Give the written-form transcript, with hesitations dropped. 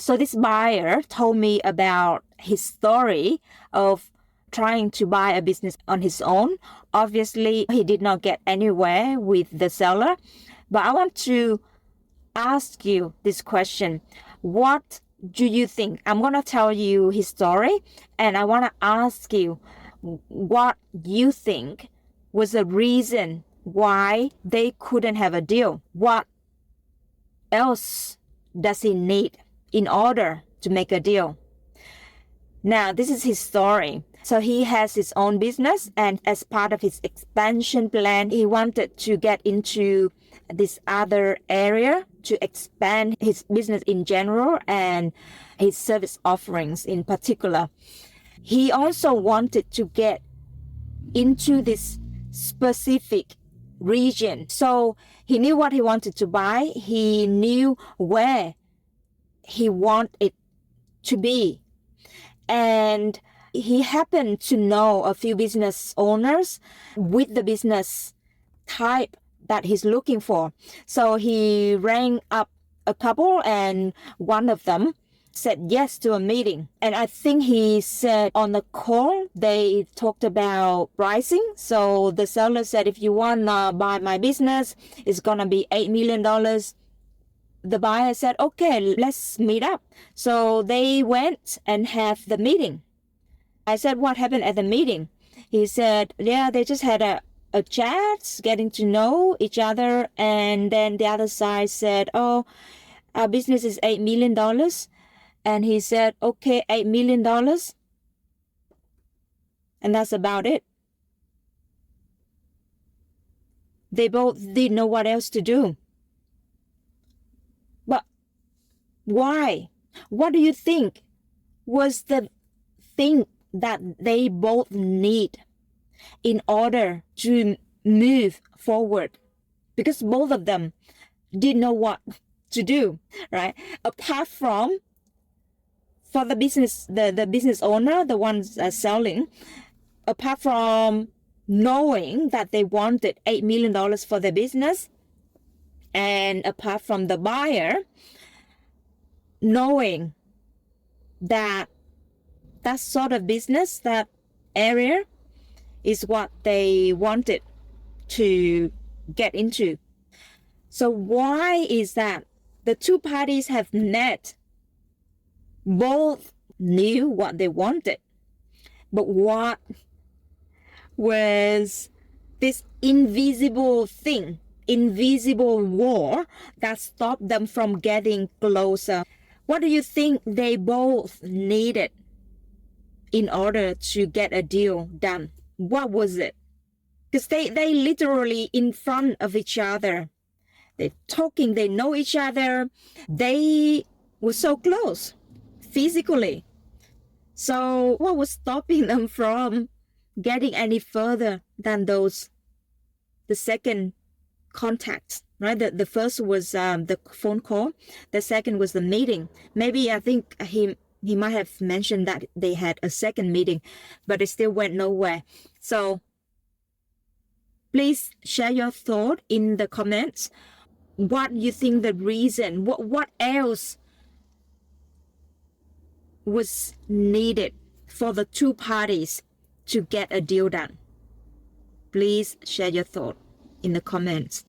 So this buyer told me about his story of trying to buy a business on his own. Obviously, he did not get anywhere with the seller. But I want to ask you this question. What do you think? I'm going to tell you his story, and I want to ask you what you think was the reason why they couldn't have a deal. What else does he need in order to make a deal? Now, this is his story. So he has his own business, and as part of his expansion plan, he wanted to get into this other area to expand his business in general and his service offerings in particular. He also wanted to get into this specific region. So he knew what he wanted to buy. He knew where he wanted it to be. And he happened to know a few business owners with the business type that he's looking for. So he rang up a couple, and one of them said yes to a meeting. And I think he said on the call, they talked about pricing. So the seller said, if you want to buy my business, it's going to be $8 million. The buyer said, okay, let's meet up. So they went and had the meeting. I said, what happened at the meeting? He said, yeah, they just had a chat, getting to know each other. And then the other side said, oh, our business is $8 million. And he said, okay, $8 million. And that's about it. They both didn't know what else to do. But why? What do you think was the thing that they both need in order to move forward? Because both of them didn't know what to do, right? Apart from, for the business, the business owner, the ones selling, apart from knowing that they wanted $8 million for their business, and apart from the buyer knowing that that sort of business, that area, is what they wanted to get into. So why is that? The two parties have met. Both knew what they wanted. But what was this invisible thing, invisible wall that stopped them from getting closer? What do you think they both needed in order to get a deal done? What was it? Because they literally in front of each other. They're talking, they know each other. They were so close physically. So what was stopping them from getting any further than the second contact, right? The first was the phone call. The second was the meeting. Maybe I think he might have mentioned that they had a second meeting, but it still went nowhere. So please share your thought in the comments. What you think the reason, what else was needed for the two parties to get a deal done? Please share your thought in the comments.